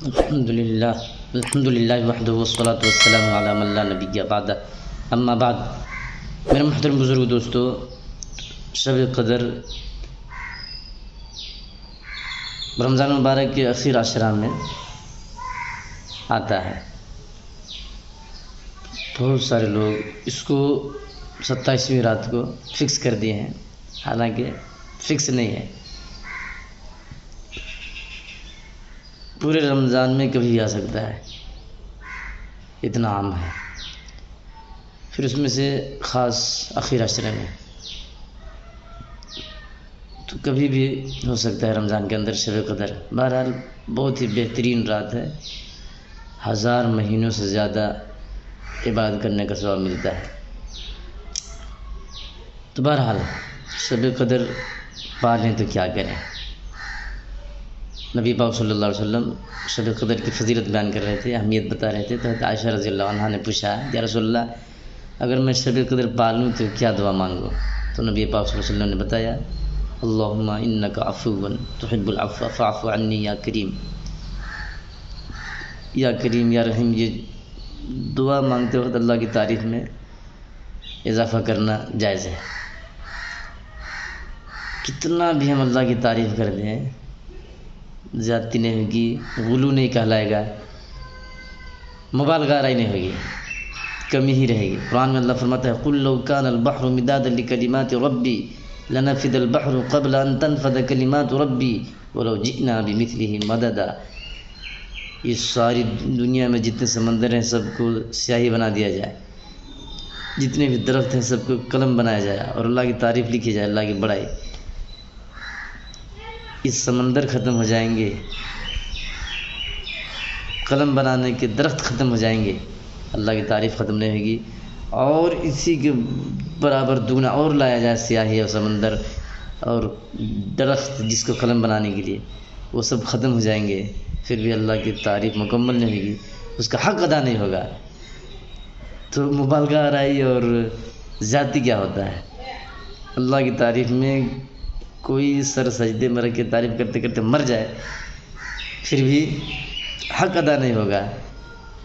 الحمد للہ وحدہ والصلاۃ والسلام علی من لا نبی بعدہ اما بعد۔ میرے محترم بزرگ دوستو، شب قدر رمضان مبارک کے اخیر عشرہ میں آتا ہے۔ بہت سارے لوگ اس کو 27ویں رات کو فکس کر دیے ہیں، حالانکہ فکس نہیں ہے۔ پورے رمضان میں کبھی آ سکتا ہے، اتنا عام ہے۔ پھر اس میں سے خاص اخیر عشرے میں تو کبھی بھی ہو سکتا ہے رمضان کے اندر شب قدر۔ بہرحال بہت ہی بہترین رات ہے، 1000 مہینوں سے زیادہ عبادت کرنے کا ثواب ملتا ہے۔ تو بہرحال شب قدر پا لیں تو کیا کریں۔ نبی پاک صلی اللہ علیہ وسلم شب قدر کی فضیلت بیان کر رہے تھے، اہمیت بتا رہے تھے، تو حضرت عائشہ رضی اللہ عنہا نے پوچھا، یا رسول اللہ اگر میں شب قدر پا لوں تو کیا دعا مانگوں؟ تو نبی پاک صلی اللہ علیہ وسلم نے بتایا، اللہم انک عفو تحب العفو فاعف عنی یا کریم۔ یا کریم یا رحیم، یہ دعا مانگتے وقت اللہ کی تعریف میں اضافہ کرنا جائز ہے۔ کتنا بھی ہم اللہ کی تعریف کر دیں، زیادتی نہیں ہوگی، غلو نہیں کہلائے گا، مبالغہ آرائی نہیں ہوگی، کمی ہی رہے گی۔ قرآن میں اللہ فرماتا ہے، قُلْ لَوْ كَانَ الْبَحْرُ مِدَادًا لِكَلِمَاتِ رَبِّي لَنَفِدَ الْبَحْرُ قَبْلَ أَن تَنْفَدَ كَلِمَاتُ رَبِّي وَلَوْ جِئْنَا بِمِثْلِهِ مَدَدًا۔ یہ ساری دنیا میں جتنے سمندر ہیں سب کو سیاہی بنا دیا جائے، جتنے بھی درخت ہیں سب کو قلم بنایا جائے اور اللہ کی تعریف لکھی جائے، اللہ کی بڑائی، اس سمندر ختم ہو جائیں گے، قلم بنانے کے درخت ختم ہو جائیں گے، اللہ کی تعریف ختم نہیں ہوگی، اور اسی کے برابر دگنا اور لایا جائے سیاہی اور سمندر اور درخت جس کو قلم بنانے کے لیے، وہ سب ختم ہو جائیں گے، پھر بھی اللہ کی تعریف مکمل نہیں ہوگی، اس کا حق ادا نہیں ہوگا۔ تو مبالغہ آرائی اور زیادتی کیا ہوتا ہے؟ اللہ کی تعریف میں کوئی سر سجدے میں رکھ کے تعریف کرتے کرتے مر جائے پھر بھی حق ادا نہیں ہوگا،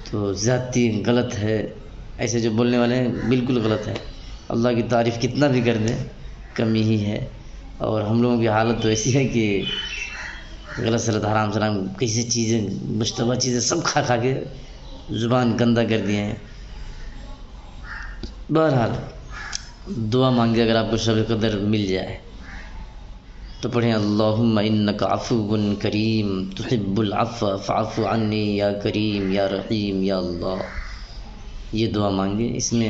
تو زیادتی غلط ہے۔ ایسے جو بولنے والے ہیں بالکل غلط ہے۔ اللہ کی تعریف کتنا بھی کر دیں کمی ہی ہے، اور ہم لوگوں کی حالت تو ایسی ہے کہ غلط سلط حرام سلام کیسی چیزیں مشتبہ چیزیں سب کھا کھا کے زبان گندہ کر دیے ہیں۔ بہرحال دعا مانگے، اگر آپ کو شب قدر مل جائے تو پڑھیں، اللہم انک عفو کریم تحب العفو فاعف عنی یا کریم یا رحیم یا اللہ۔ یہ دعا مانگے، اس میں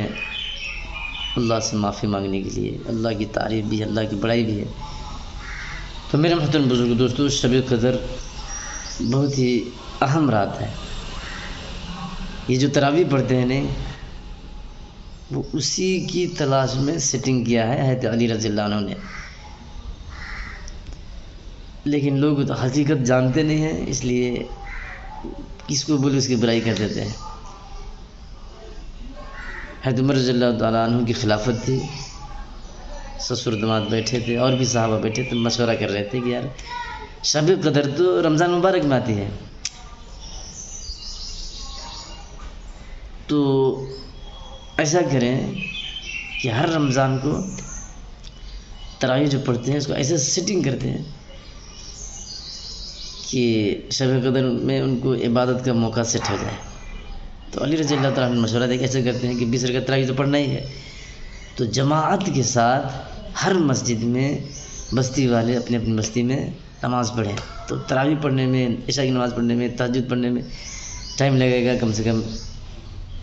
اللہ سے معافی مانگنے کے لیے اللہ کی تعریف بھی ہے، اللہ کی بڑائی بھی ہے۔ تو میرے محترم بزرگ دوستو، شب قدر بہت ہی اہم رات ہے۔ یہ جو تراویح پڑھتے ہیں نہیں، وہ اسی کی تلاش میں سیٹنگ کیا ہے حضرت علی رضی اللہ عنہ نے، لیکن لوگ تو حقیقت جانتے نہیں ہیں، اس لیے کس کو بولے اس کی برائی کر دیتے ہیں۔ حضرت عمر رضی اللہ تعالیٰ عنہ کی خلافت تھی، سسر داماد بیٹھے تھے اور بھی صحابہ بیٹھے تھے، مشورہ کر رہے تھے کہ یار شب قدر تو رمضان مبارک میں آتی ہے، تو ایسا کریں کہ ہر رمضان کو تراویح جو پڑھتے ہیں اس کو ایسے سیٹنگ کرتے ہیں کہ شب قدر میں ان کو عبادت کا موقع سیٹ ہو جائے۔ تو علی رضی اللہ تعالیٰ نے مشورہ دیا کہ ایسے کرتے ہیں کہ 20 رکعت تراویح تو پڑھنا ہی ہے، تو جماعت کے ساتھ ہر مسجد میں بستی والے اپنی اپنی بستی میں نماز پڑھیں۔ تو تراویح پڑھنے میں، عشاء کی نماز پڑھنے میں، تہجد پڑھنے میں ٹائم لگے گا کم سے کم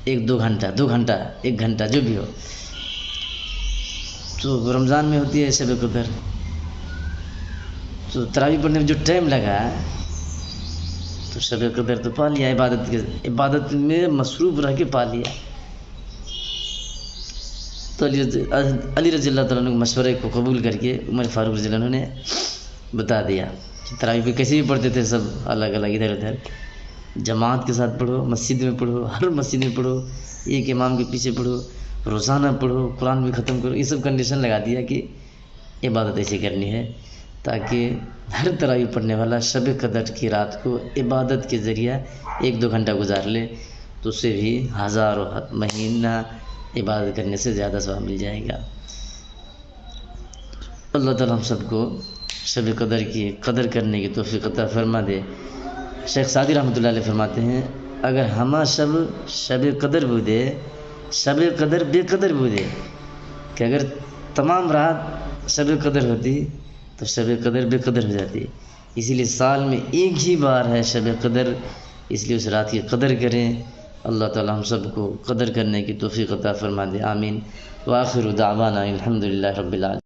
1-2 گھنٹہ، 2 گھنٹہ، 1 گھنٹہ جو بھی ہو۔ تو رمضان میں ہوتی ہے شب قدر، تو تراویح پڑھنے میں جو ٹائم لگا تو شب قدر تو پا لیا، عبادت میں مصروف رہ کے پا لیا۔ تو علی رضی اللہ تعالیٰ عنہ مشورے کو قبول کر کے عمر فاروق رضی اللہ عنہ نے بتا دیا کہ تراویح پہ کیسے بھی پڑھتے تھے، سب الگ الگ ادھر ادھر، جماعت کے ساتھ پڑھو، مسجد میں پڑھو، ہر مسجد میں پڑھو، ایک امام کے پیچھے پڑھو، روزانہ پڑھو، قرآن بھی ختم کرو، یہ سب کنڈیشن لگا دیا کہ عبادت ایسی کرنی ہے۔ تاکہ ہر تراویح پڑھنے والا شب قدر کی رات کو عبادت کے ذریعہ 1-2 گھنٹہ گزار لے تو اسے بھی ہزاروں مہینہ عبادت کرنے سے زیادہ ثواب مل جائے گا۔ اللہ تعالیٰ ہم سب کو شب قدر کی قدر کرنے کی توفیق عطا فرما دے۔ شیخ سعدی رحمۃ اللہ علیہ فرماتے ہیں اگر ہمہ شب قدر بودے شب قدر بے قدر بودے، کہ اگر تمام رات شب قدر ہوتی تو شب قدر بے قدر ہو جاتی، اسی لیے سال میں ایک ہی بار ہے شب قدر، اس لیے اس رات کی قدر کریں۔ اللہ تعالیٰ ہم سب کو قدر کرنے کی توفیق عطا فرما دے، آمین۔ وآخر دعوانا الحمدللہ رب العالمین۔